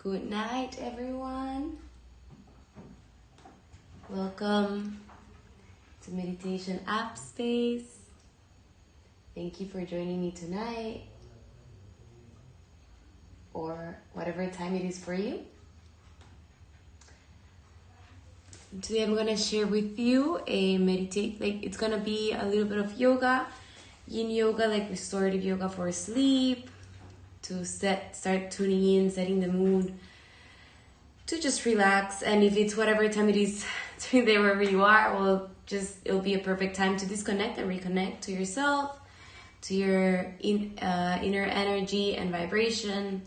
Good night, everyone. Welcome to Meditation App Space. Thank you for joining me tonight, or whatever time it is for you. Today I'm gonna share with you a it's gonna be a little bit of yoga, yin yoga, like restorative yoga for sleep, to start tuning in, setting the mood, to just relax. And if it's whatever time it is during the day, wherever you are, it'll be a perfect time to disconnect and reconnect to yourself, to your inner energy and vibration.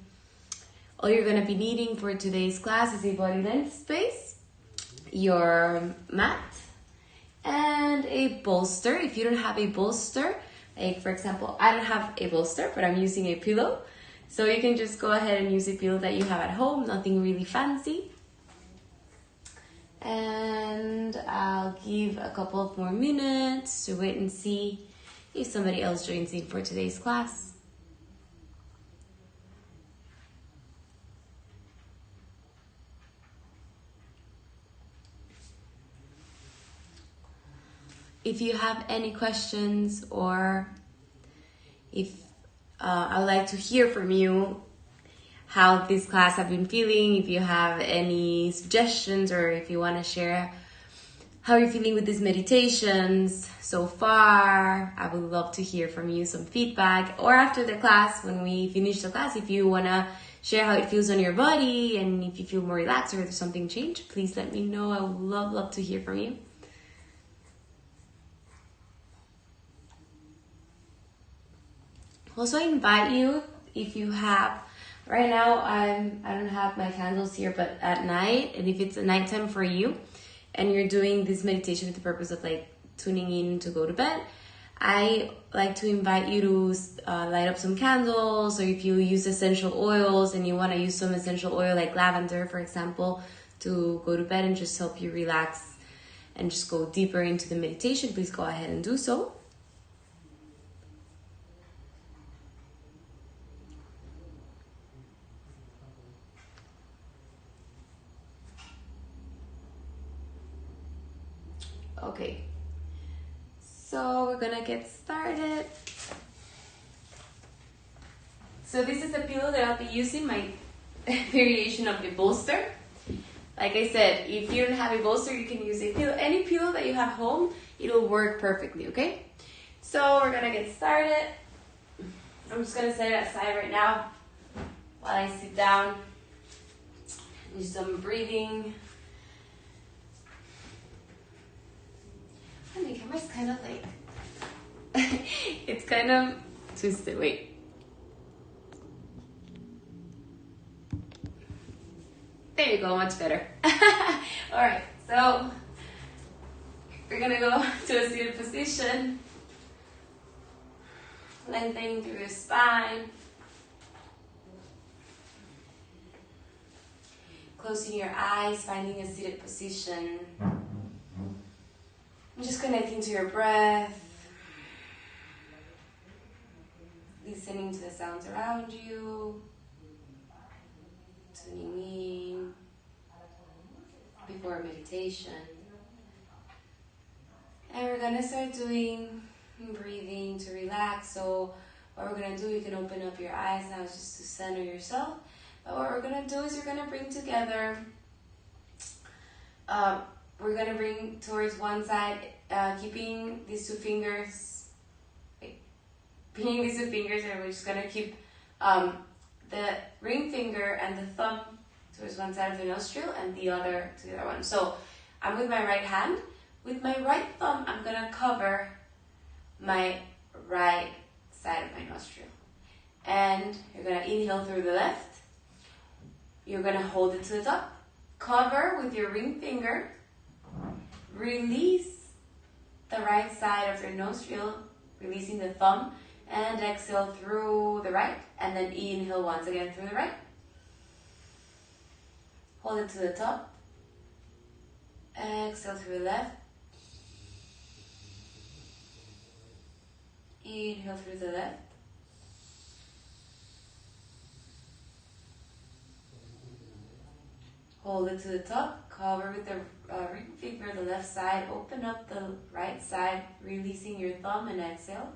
All you're gonna be needing for today's class is a body length space, your mat, and a bolster. If you don't have a bolster, like for example, I don't have a bolster, but I'm using a pillow. So you can just go ahead and use a pillow that you have at home, nothing really fancy. And I'll give a couple of more minutes to wait and see if somebody else joins in for today's class. If you have any questions, or if I'd like to hear from you how this class have been feeling, if you have any suggestions, or if you want to share how you're feeling with these meditations so far, I would love to hear from you, some feedback. Or after the class, when we finish the class, if you want to share how it feels on your body and if you feel more relaxed or if there's something changed, please let me know. I would love to hear from you. Also, I invite you, if you have, right now I don't have my candles here, but at night, and if it's a nighttime for you and you're doing this meditation with the purpose of like tuning in to go to bed, I like to invite you to light up some candles, or if you use essential oils and you want to use some essential oil like lavender, for example, to go to bed and just help you relax and just go deeper into the meditation, please go ahead and do so. Okay, so we're gonna get started. So this is the pillow that I'll be using, my variation of the bolster. Like I said, if you don't have a bolster, you can use a pillow. Any pillow that you have home, it'll work perfectly, okay? So we're gonna get started. I'm just gonna set it aside right now while I sit down. Do some breathing. My camera's kind of like, it's kind of twisted. Wait. There you go, much better. Alright, so we're gonna go to a seated position, lengthening through your spine, closing your eyes, finding a seated position. I'm just connecting to your breath, listening to the sounds around you, tuning in before meditation. And we're gonna start doing breathing to relax. So what we're gonna do, you can open up your eyes now just to center yourself. But what we're gonna do is you're gonna bring together, we're gonna bring towards one side, keeping these two fingers, and we're just gonna keep the ring finger and the thumb towards one side of the nostril and the other to the other one. So I'm with my right hand. With my right thumb, I'm gonna cover my right side of my nostril. And you're gonna inhale through the left. You're gonna hold it to the top. Cover with your ring finger. Release the right side of your nostril, releasing the thumb, and exhale through the right, and then inhale once again through the right. Hold it to the top. Exhale through the left. Inhale through the left. Hold it to the top, cover with the ring finger the left side, open up the right side, releasing your thumb and exhale.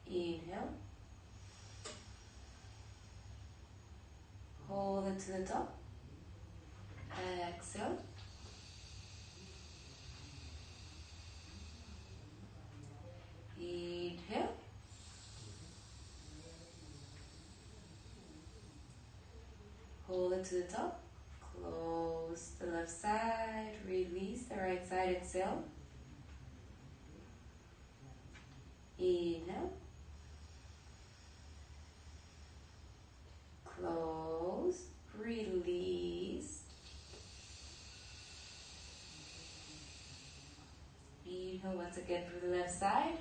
Inhale. Hold it to the top. Exhale. Inhale. Hold it to the top. Close the left side. Release the right side. Exhale. Inhale. Close. Release. Inhale once again for the left side.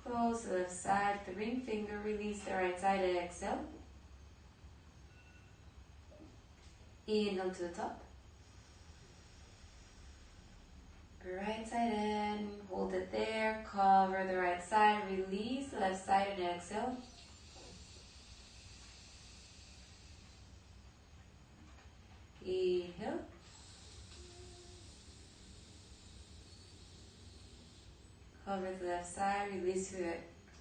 Close the left side, the ring finger, release the right side and exhale. Inhale to the top. Right side in, hold it there, cover the right side, release the left side and exhale. Inhale. Cover the left side, release to the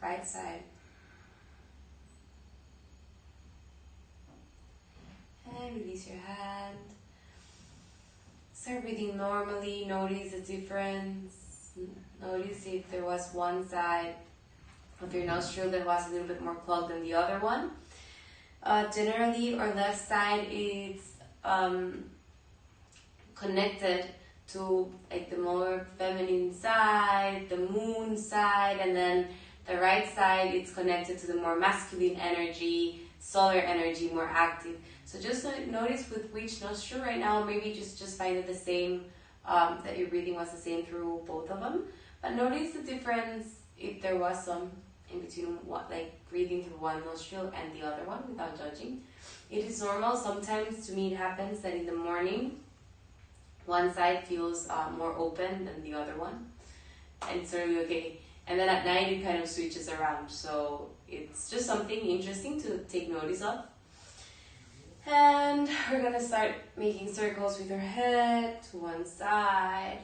right side. And release your hand. Start breathing normally. Notice the difference. Notice if there was one side of your nostril that was a little bit more clogged than the other one. Generally, our left side is connected to like the more feminine side, the moon side, and then the right side it's connected to the more masculine energy, solar energy, more active. So just notice with which nostril right now, maybe just find it the same, that your breathing was the same through both of them. But notice the difference if there was some in between, like breathing through one nostril and the other one without judging. It is normal. Sometimes to me it happens that in the morning, one side feels more open than the other one, and it's totally okay. And then at night it kind of switches around. So it's just something interesting to take notice of. And we're gonna start making circles with our head to one side,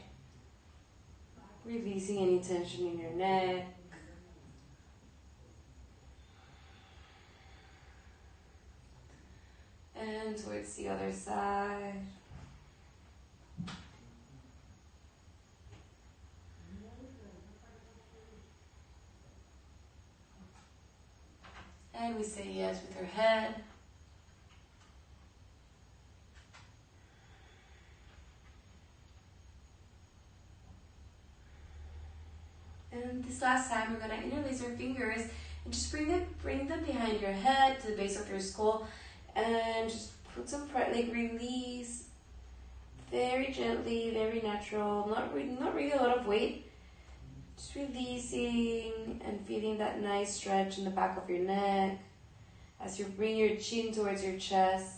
releasing any tension in your neck. And towards the other side. And we say yes with our head. And this last time, we're gonna interlace our fingers and just bring them behind your head to the base of your skull, and just put some pressure, like release very gently, very natural, not really a lot of weight. Just releasing and feeling that nice stretch in the back of your neck as you bring your chin towards your chest.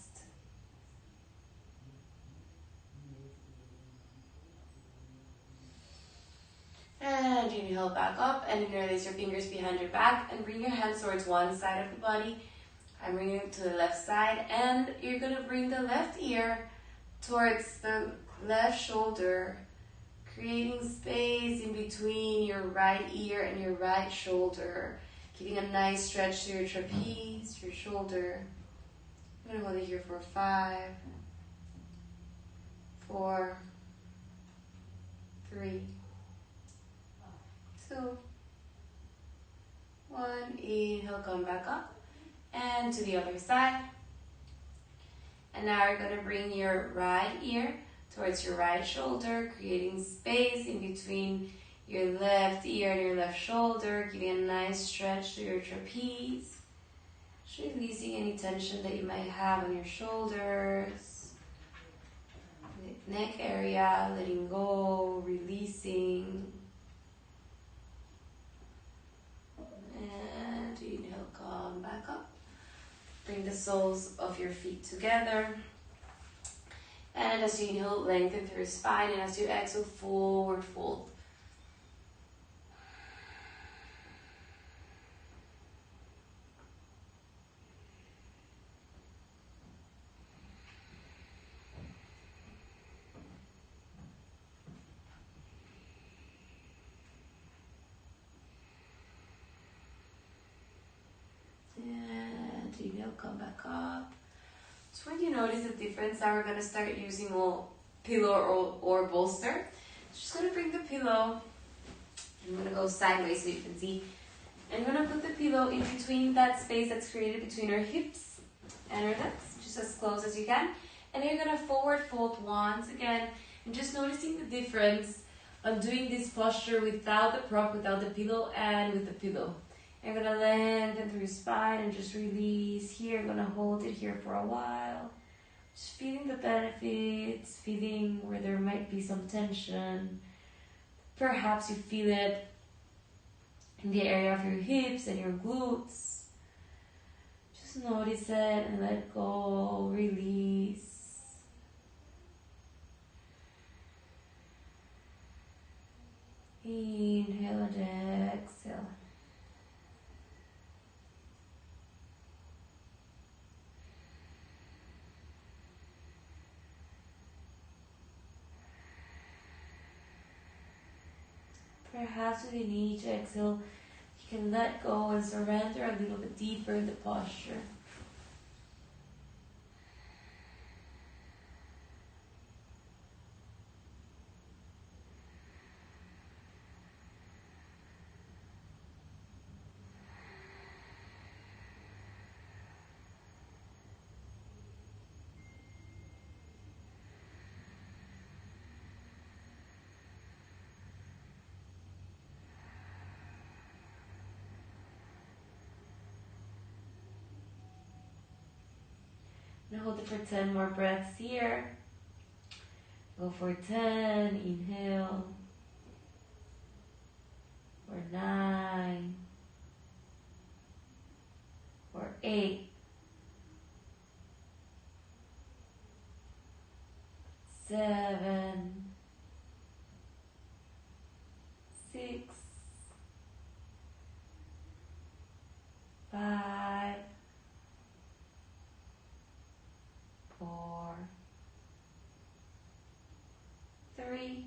And inhale back up and interlace your fingers behind your back and bring your hands towards one side of the body. I'm bringing it to the left side, and you're going to bring the left ear towards the left shoulder, creating space in between your right ear and your right shoulder, giving a nice stretch to your trapeze, your shoulder. I'm going to hold it here for 5, 4, 3, 2, 1. Inhale, come back up and to the other side. And now you're going to bring your right ear towards your right shoulder, creating space in between your left ear and your left shoulder, giving a nice stretch to your trapeze. Just releasing any tension that you might have on your shoulders, neck area, letting go, releasing. And inhale, come back up. Bring the soles of your feet together. And as you inhale, lengthen through your spine, and as you exhale, forward fold. inhale, come back up. So when you notice the difference, now we're gonna start using a pillow or bolster. Just gonna bring the pillow. I'm gonna go sideways so you can see. I'm gonna put the pillow in between that space that's created between our hips and our legs, just as close as you can. And you're gonna forward fold once again, and just noticing the difference on doing this posture without the prop, without the pillow, and with the pillow. You're gonna lengthen through your spine and just release here. I'm gonna hold it here for a while. Just feeling the benefits, feeling where there might be some tension. Perhaps you feel it in the area of your hips and your glutes. Just notice it and let go, release. Inhale and exhale. Perhaps within each exhale, you can let go and surrender a little bit deeper in the posture. Now hold it for 10 more breaths here. Go for 10, inhale. For 9. For 8. 7. 6. 5. 4. 3.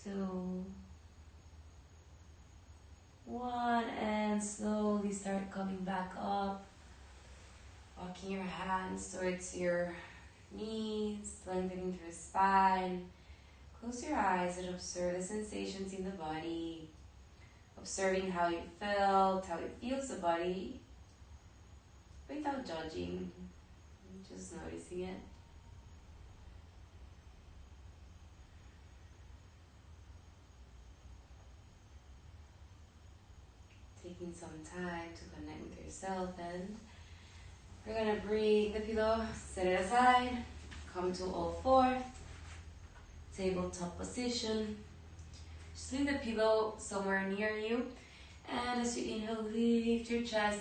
2. 1. And slowly start coming back up. Walking your hands towards your knees, lengthening through the spine. Close your eyes and observe the sensations in the body. Observing how you felt, how it feels the body, without judging, just noticing it. Taking some time to connect with yourself, and we're gonna bring the pillow, set it aside, come to all four, tabletop position. Just leave the pillow somewhere near you, and as you inhale, lift your chest.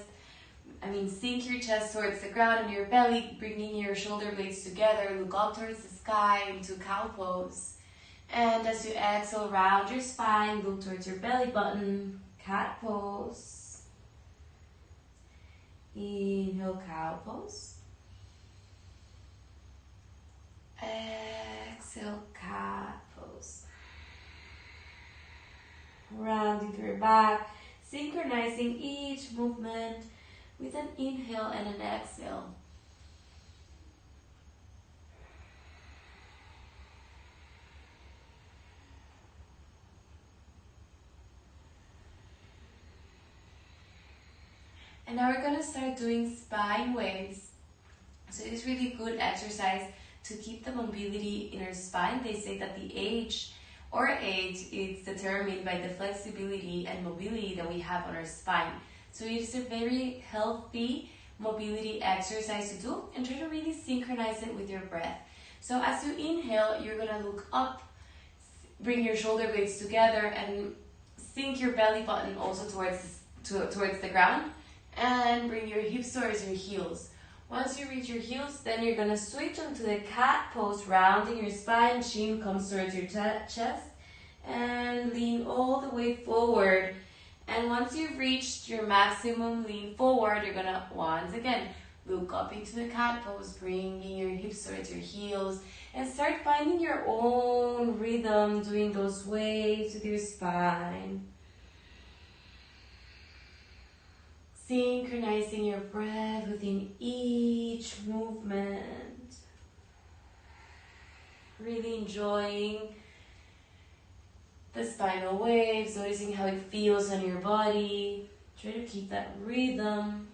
Sink your chest towards the ground and your belly, bringing your shoulder blades together. Look up towards the sky into cow pose. And as you exhale, round your spine, look towards your belly button, cat pose. Inhale, cow pose. Exhale, cat pose. Rounding through your back, synchronizing each movement with an inhale and an exhale. And now we're going to start doing spine waves. So it's really good exercise to keep the mobility in our spine. They say that the age is determined by the flexibility and mobility that we have on our spine. So it is a very healthy mobility exercise to do, and try to really synchronize it with your breath. So as you inhale, you're going to look up, bring your shoulder blades together, and sink your belly button also towards the ground, and bring your hips towards your heels. Once you reach your heels, then you're going to switch onto the cat pose, rounding your spine, chin comes towards your chest, and lean all the way forward. And once you've reached your maximum lean forward, you're going to, once again, look up into the cat pose, bringing your hips towards your heels, and start finding your own rhythm, doing those waves with your spine. Synchronizing your breath within each movement. Really enjoying the spinal waves, noticing how it feels on your body. Try to keep that rhythm.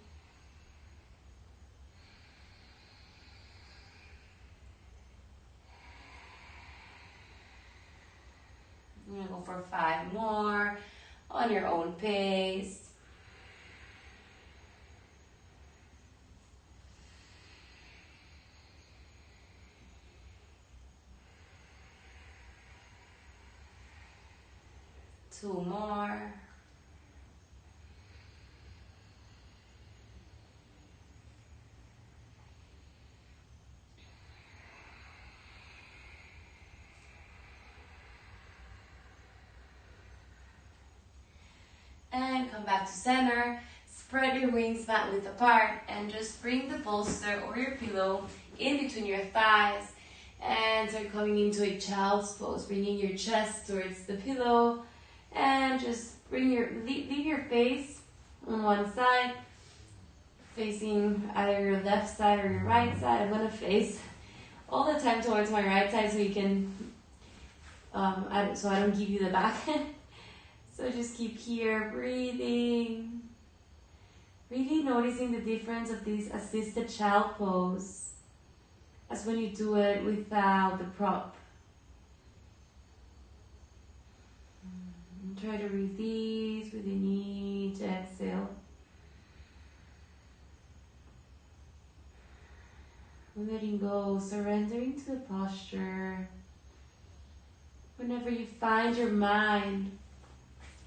I'm gonna go for 5 more on your own pace. Two more. And come back to center. Spread your wings mat width apart and just bring the bolster or your pillow in between your thighs and start coming into a child's pose, bringing your chest towards the pillow and just bring leave your face on one side, facing either your left side or your right side. I'm gonna face all the time towards my right side so you can, so I don't give you the back. So just keep here, breathing. Really noticing the difference of this assisted child pose as when you do it without the prop. And try to release within each exhale. Letting go, surrendering to the posture. Whenever you find your mind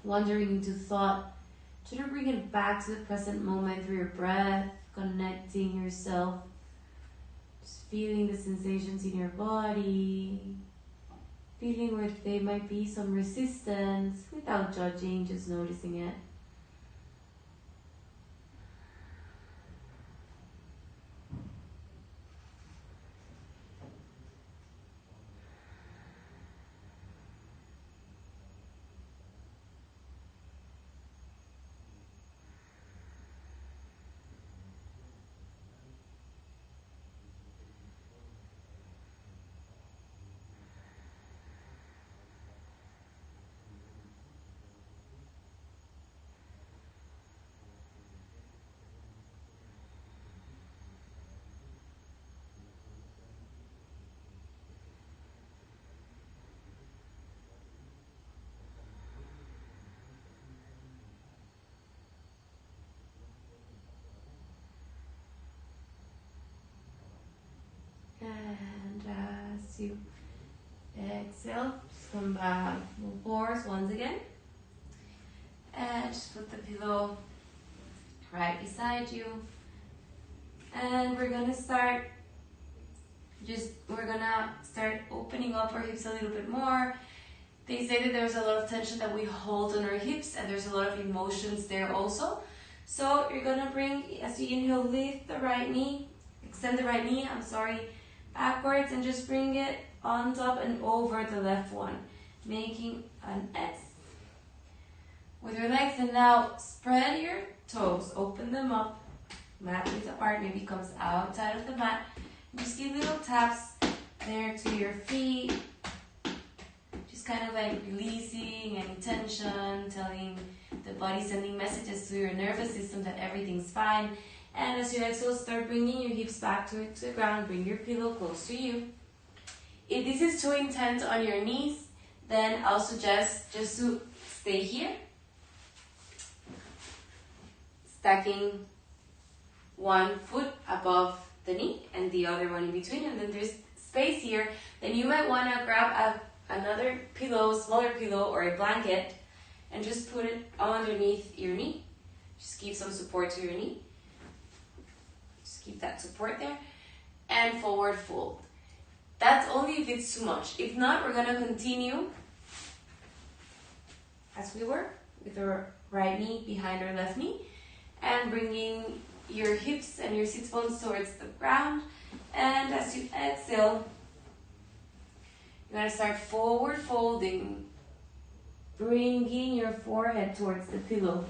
wandering into thought, try to bring it back to the present moment through your breath, connecting yourself, just feeling the sensations in your body, feeling where there might be some resistance without judging, just noticing it. And as you exhale, just come back, move forwards once again. And just put the pillow right beside you. And we're gonna start opening up our hips a little bit more. They say that there's a lot of tension that we hold on our hips and there's a lot of emotions there also. So you're gonna bring, as you inhale, lift the right knee, extend the right knee, backwards, and just bring it on top and over the left one, making an S with your legs. And now spread your toes, open them up, mat width apart, maybe comes outside of the mat. Just give little taps there to your feet, just kind of like releasing any tension, telling the body, sending messages to your nervous system that everything's fine. And as you exhale, start bringing your hips back to the ground. Bring your pillow close to you. If this is too intense on your knees, then I'll suggest just to stay here, stacking one foot above the knee and the other one in between, and then there's space here. Then you might want to grab another pillow, smaller pillow or a blanket, and just put it underneath your knee. Just give some support to your knee. Just keep that support there. And forward fold. That's only if it's too much. If not, we're gonna continue as we were, with our right knee behind our left knee, and bringing your hips and your sits bones towards the ground. And as you exhale, you're gonna start forward folding, bringing your forehead towards the pillow.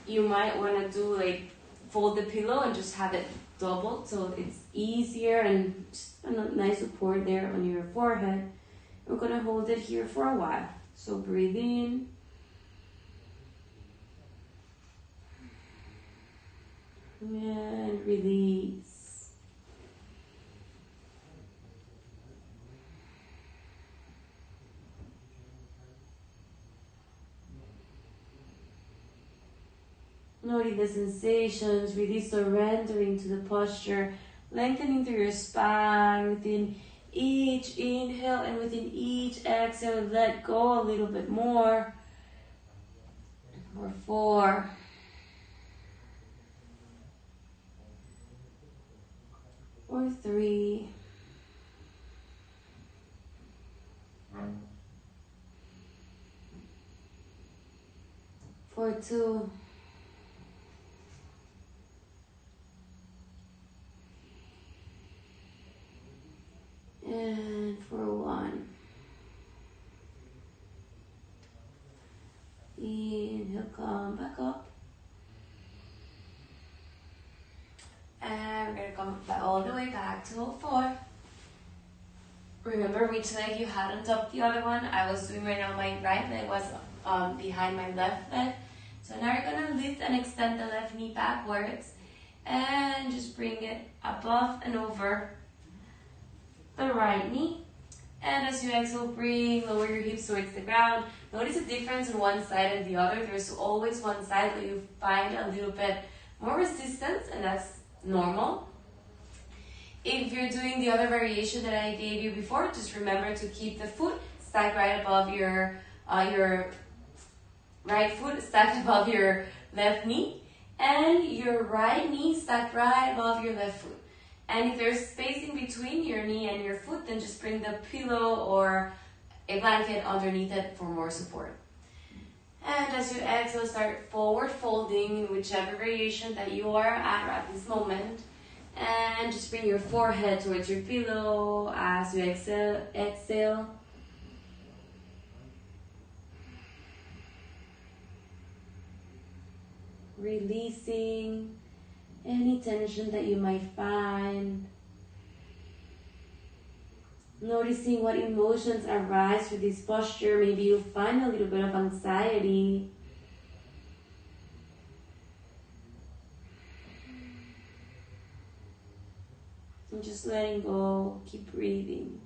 you might want to do like fold the pillow and just have it doubled so it's easier and just a nice support there on your forehead. We're gonna hold it here for a while. So breathe in. And release. Noting the sensations, really surrendering to the posture, lengthening through your spine within each inhale and within each exhale. Let go a little bit more. Or 4. Or 3. For 2. And for 1. Inhale, come back up. And we're going to come back all the way back to 4. Remember which leg you had on top of the other one. I was doing right now, my right leg was behind my left leg. So now you're going to lift and extend the left knee backwards. And just bring it above and over the right knee. And as you exhale, bring, lower your hips towards the ground. Notice the difference on one side and the other. There's always one side where you find a little bit more resistance, and that's normal. If you're doing the other variation that I gave you before, just remember to keep the foot stacked right above your right foot stacked above your left knee, and your right knee stacked right above your left foot. And if there's space in between your knee and your foot, then just bring the pillow or a blanket underneath it for more support. And as you exhale, start forward folding in whichever variation that you are at this moment. And just bring your forehead towards your pillow as you exhale. Releasing any tension that you might find. Noticing what emotions arise with this posture. Maybe you'll find a little bit of anxiety. And just letting go, keep breathing.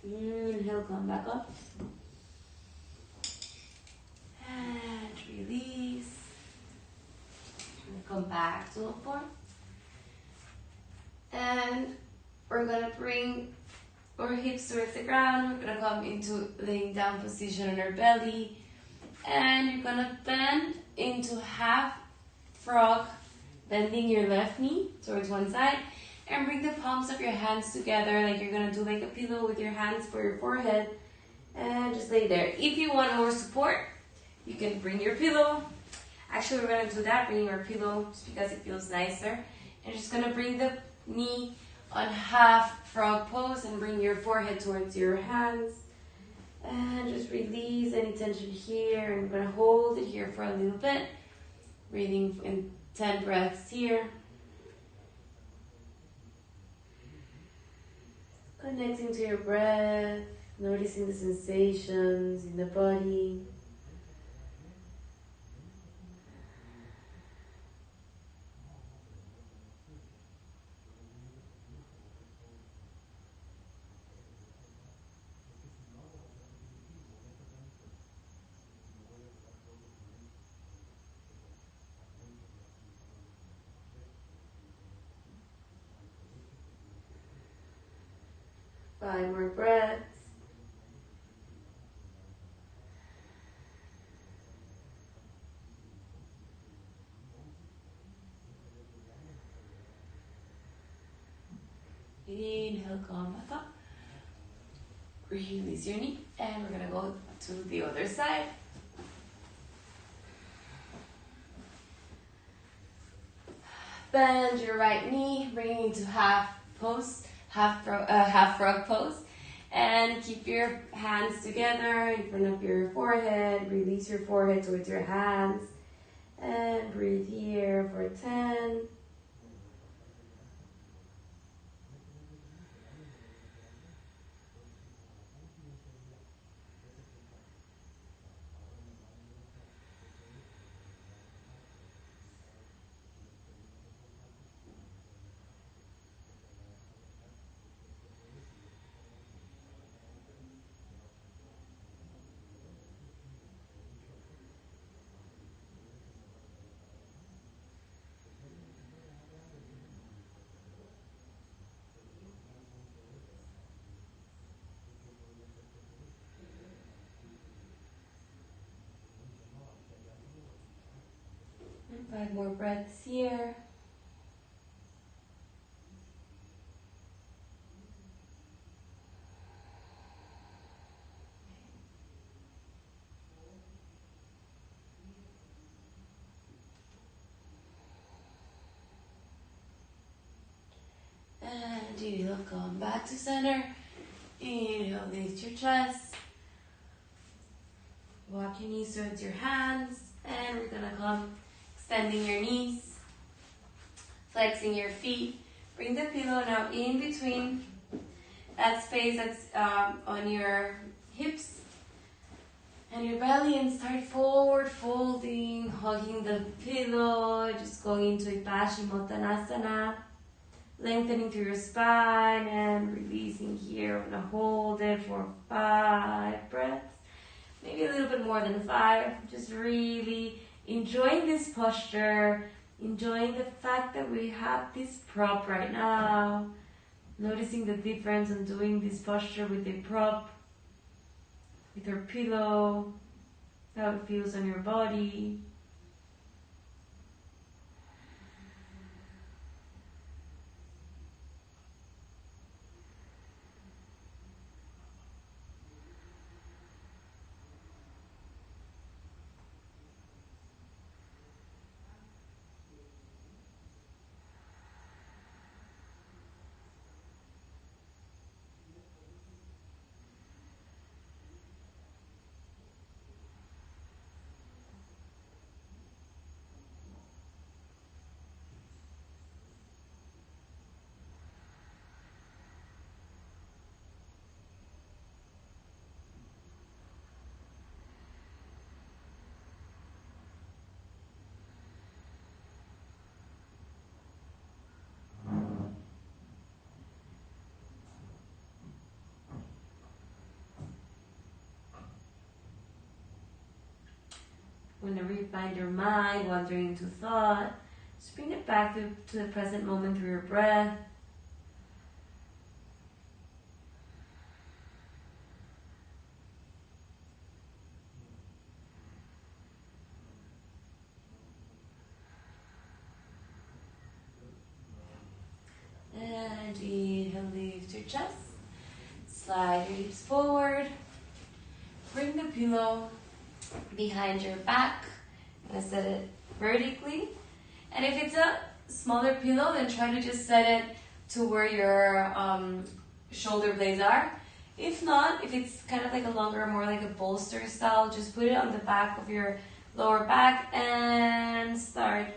Inhale, come back up. And release. And come back to a 4. And we're going to bring our hips towards the ground. We're going to come into laying down position on our belly. And you're going to bend into half frog, bending your left knee towards one side. And bring the palms of your hands together like you're going to do like a pillow with your hands for your forehead. And just lay there. If you want more support, you can bring your pillow. Actually, we're going to do that, bring your pillow just because it feels nicer. And you're just going to bring the knee on half frog pose and bring your forehead towards your hands. And just release any tension here. And we're going to hold it here for a little bit. Breathing in 10 breaths here. Connecting to your breath, noticing the sensations in the body. 5 more breaths. Inhale, come back up. Release your knee, and we're gonna go to the other side. Bend your right knee, bring it into half frog pose, and keep your hands together in front of your forehead. Release your forehead towards your hands, and breathe here for 10. And 5 more breaths here. And inhale, come back to center. Inhale, lift your chest. Walk your knees towards your hands. And we're gonna come extending your knees, flexing your feet. Bring the pillow now in between that space that's on your hips and your belly, and start forward folding, hugging the pillow, just going into Paschimottanasana. Lengthening through your spine and releasing here. We're gonna hold it for 5 breaths, maybe a little bit more than 5. Just really enjoying this posture, enjoying the fact that we have this prop right now. Noticing the difference in doing this posture with the prop, with your pillow, how it feels on your body. Whenever you find your mind wandering into thought, just bring it back to the present moment through your breath. And inhale, lift your chest. Slide your hips forward. Bring the pillow behind your back. I'm gonna set it vertically. And if it's a smaller pillow, then try to just set it to where your shoulder blades are. If not, if it's kind of like a longer, more like a bolster style, just put it on the back of your lower back and start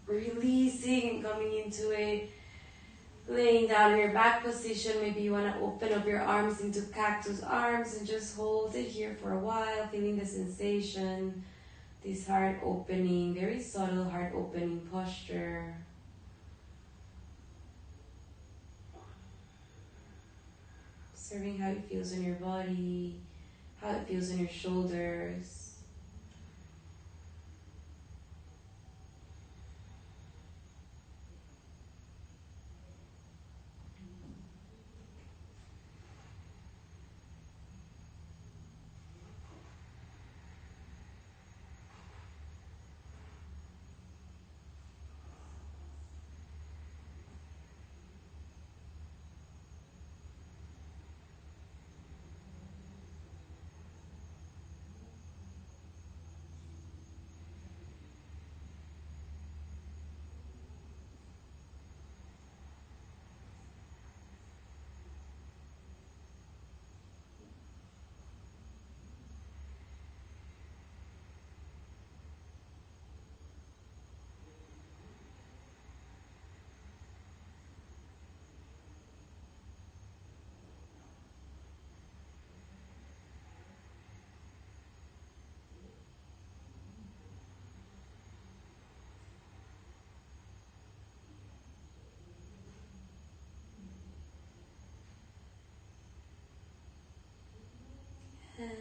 releasing and coming into a laying down in your back position. Maybe you want to open up your arms into cactus arms and just hold it here for a while, feeling the sensation, this heart opening, very subtle heart opening posture. Observing how it feels in your body, how it feels in your shoulders.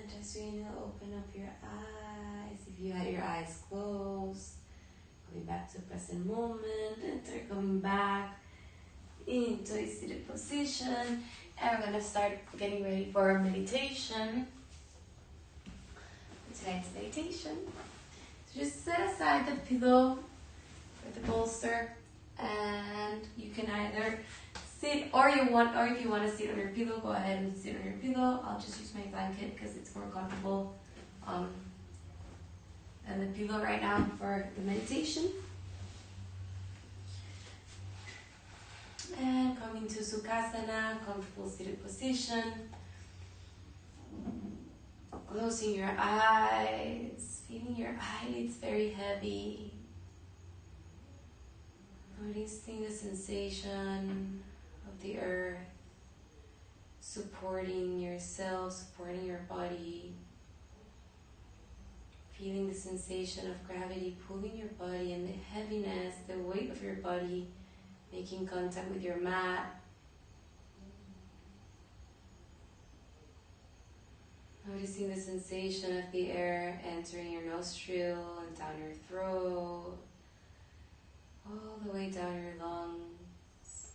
just really open up your eyes. If you had your eyes closed, coming back to the present moment, and start coming back into a seated position. And we're gonna start getting ready for our meditation. Tonight's meditation. So just set aside the pillow or the bolster, and you can either sit, or if you want to sit on your pillow, go ahead and sit on your pillow. I'll just use my blanket because it's more comfortable than the pillow right now for the meditation. And coming to Sukhasana, comfortable seated position. Closing your eyes, feeling your eyelids very heavy. Noticing the sensation of the earth supporting yourself, supporting your body. Feeling the sensation of gravity pulling your body and the heaviness, the weight of your body making contact with your mat. Noticing the sensation of the air entering your nostril and down your throat, all the way down your lungs.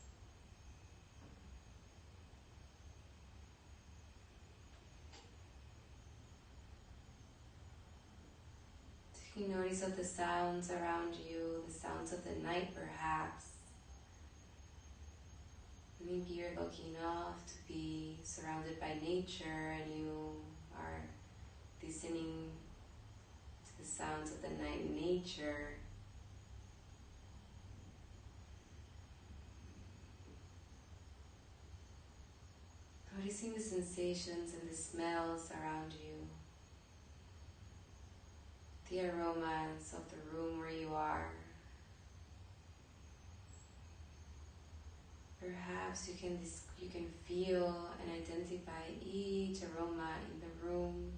Taking notice of the sounds around you, the sounds of the night perhaps. Maybe you're lucky enough to be surrounded by nature and you are listening to the sounds of the night in nature. Noticing the sensations and the smells around you. The aromas of the room where you are. Perhaps you can feel and identify each aroma in the room.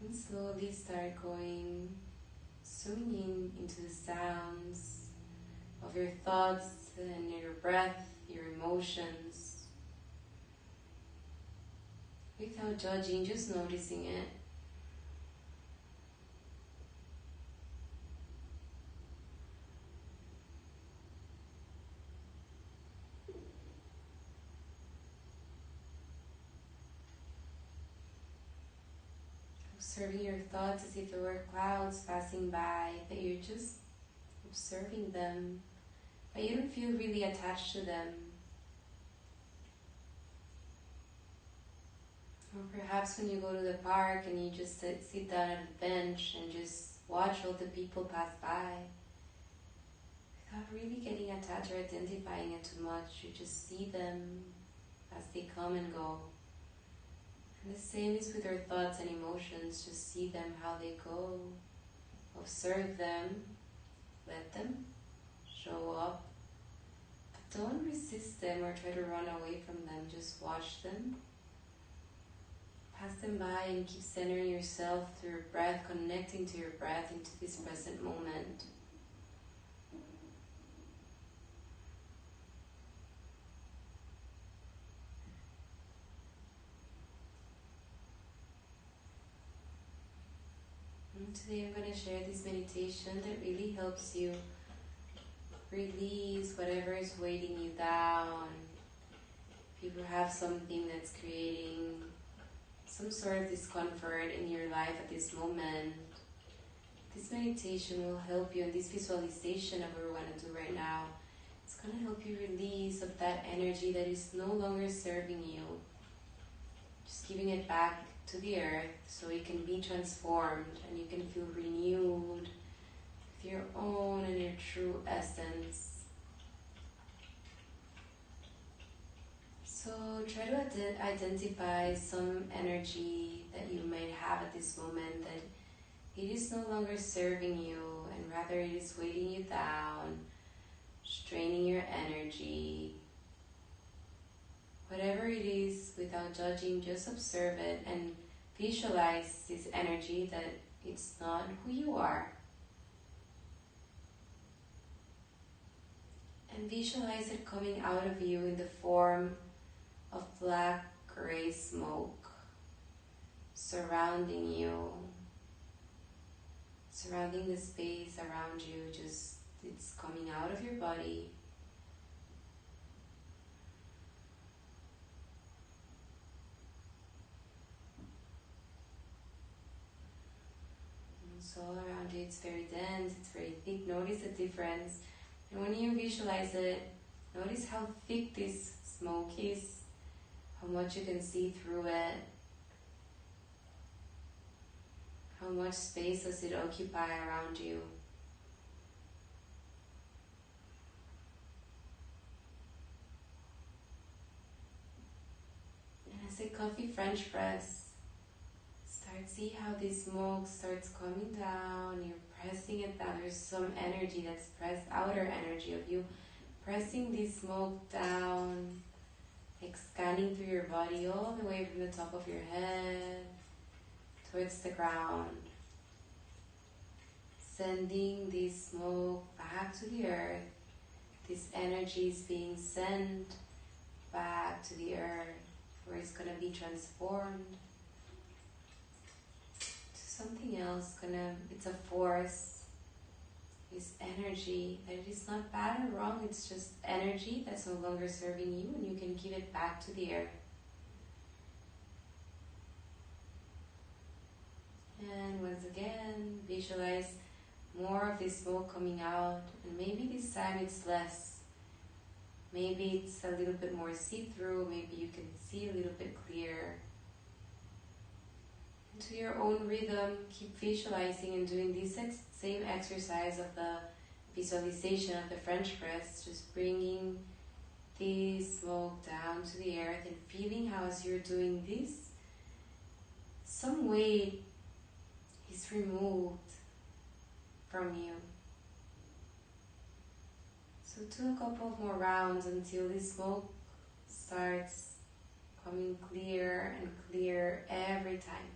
And slowly start zooming into the sounds of your thoughts and your breath, your emotions. Without judging, just noticing it. Observing your thoughts as if there were clouds passing by, that you're just observing them, but you don't feel really attached to them. Or perhaps when you go to the park and you just sit down at a bench and just watch all the people pass by, without really getting attached or identifying it too much, you just see them as they come and go. And the same is with our thoughts and emotions. Just see them how they go. Observe them. Let them show up. But don't resist them or try to run away from them. Just watch them. Pass them by and keep centering yourself through your breath, connecting to your breath into this present moment. And today I'm going to share this meditation that really helps you release whatever is weighting you down. If you have something that's creating some sort of discomfort in your life at this moment, this meditation will help you, and this visualization that we're going to do right now, it's going to help you release of that energy that is no longer serving you. Just giving it back to the earth so it can be transformed and you can feel renewed with your own and your true essence. So try to identify some energy that you might have at this moment that it is no longer serving you, and rather it is weighting you down, straining your energy. Whatever it is, without judging, just observe it and visualize this energy that It's not who you are. And visualize it coming out of you in the form of black gray smoke surrounding you, surrounding the space around you. Just it's coming out of your body. And so all around you it's very dense, it's very thick. Notice the difference. And when you visualize it, notice how thick this smoke is, how much you can see through it, how much space does it occupy around you. And as a coffee French press, see how this smoke starts coming down. You're pressing it down. There's some energy that's pressed, outer energy of you, pressing this smoke down, like scanning through your body all the way from the top of your head towards the ground, sending this smoke back to the earth. This energy is being sent back to the earth, where it's going to be transformed something else. It's a force, this energy that it is not bad or wrong, it's just energy that's no longer serving you, and you can give it back to the earth. And once again, visualize more of this smoke coming out, and maybe this time it's less. Maybe it's a little bit more see-through, maybe you can see a little bit clearer. To your own rhythm, keep visualizing and doing this same exercise of the visualization of the French press, just bringing the smoke down to the earth and feeling how as you're doing this, some weight is removed from you. So do a couple of more rounds until the smoke starts coming clearer and clearer every time.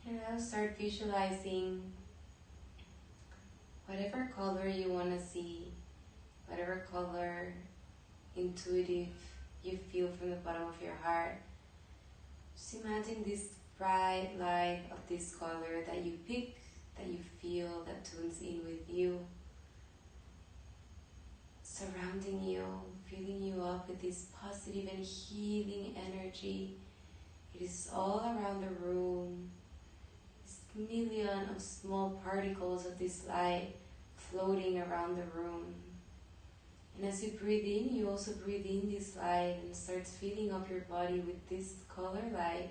And now start visualizing whatever color you want to see, whatever color intuitive you feel from the bottom of your heart. Just imagine this bright light of this color that you pick, that you feel, that tunes in with you, surrounding you, filling you up with this positive and healing energy. It is all around the room. Million of small particles of this light floating around the room. And as you breathe in, you also breathe in this light and starts filling up your body with this color light.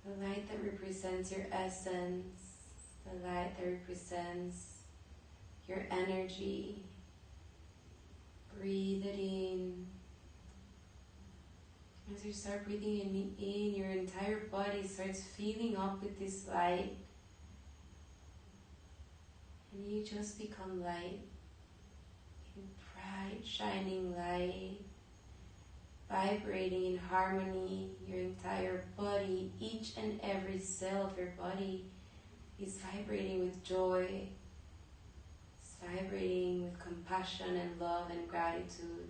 The light that represents your essence, the light that represents your energy. Breathe it in. As you start breathing in, your entire body starts filling up with this light. And you just become light. Bright, shining light. Vibrating in harmony. Your entire body, each and every cell of your body is vibrating with joy. It's vibrating with compassion and love and gratitude.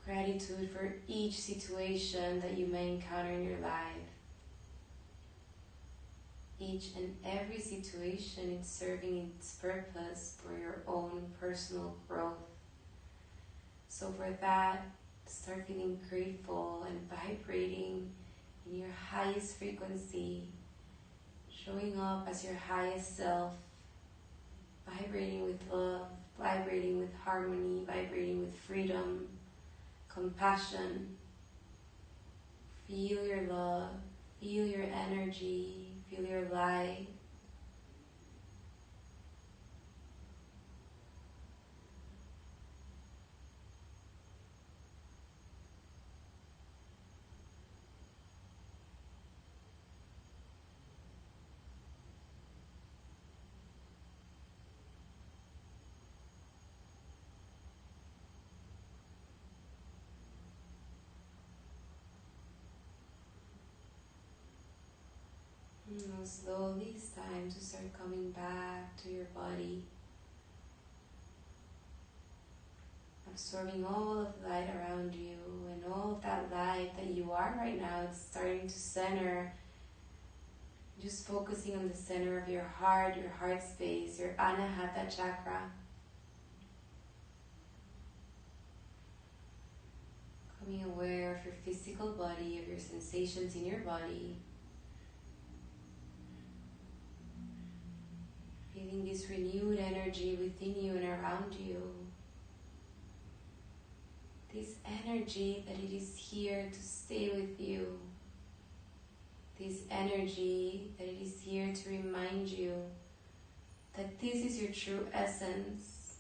Gratitude for each situation that you may encounter in your life. Each and every situation is serving its purpose for your own personal growth. So for that, Start feeling grateful and vibrating in your highest frequency, showing up as your highest self, vibrating with love, vibrating with harmony, vibrating with freedom, compassion. Feel your love, feel your energy, feel your light. Now slowly it's time to start coming back to your body, absorbing all of the light around you, and all of that light that you are right now, it's starting to center, just focusing on the center of your heart space, your Anahata chakra. Becoming aware of your physical body, of your sensations in your body. Feeling this renewed energy within you and around you. This energy that it is here to stay with you. This energy that it is here to remind you that this is your true essence.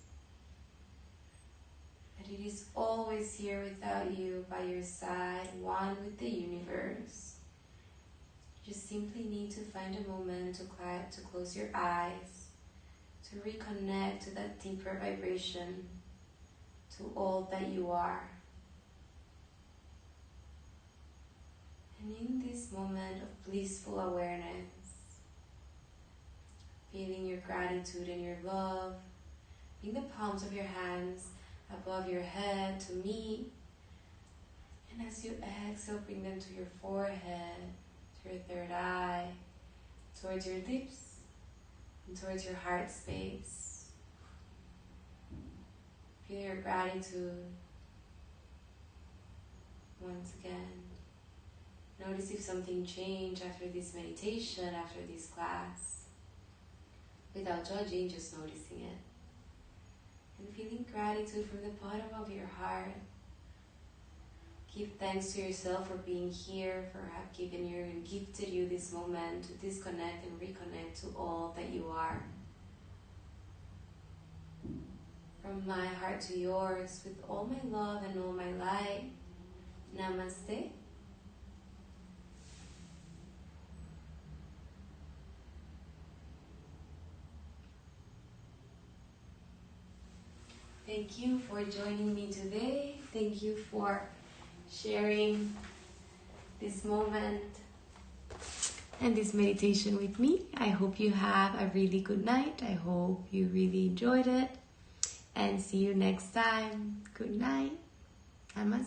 That it is always here without you, by your side, one with the universe. You just simply need to find a moment to close your eyes, to reconnect to that deeper vibration, to all that you are. And in this moment of blissful awareness, feeling your gratitude and your love, bring the palms of your hands above your head to meet. And as you exhale, bring them to your forehead, to your third eye, towards your lips, and towards your heart space. Feel your gratitude once again. Notice if something changed after this meditation, after this class. Without judging, just noticing it. And feeling gratitude from the bottom of your heart. Give thanks to yourself for being here, for having gifted you this moment to disconnect and reconnect to all that you are. From my heart to yours, with all my love and all my light. Namaste. Thank you for joining me today. Thank you for sharing this moment and this meditation with me. I hope you have a really good night. I hope you really enjoyed it. And see you next time. Good night. Namaste.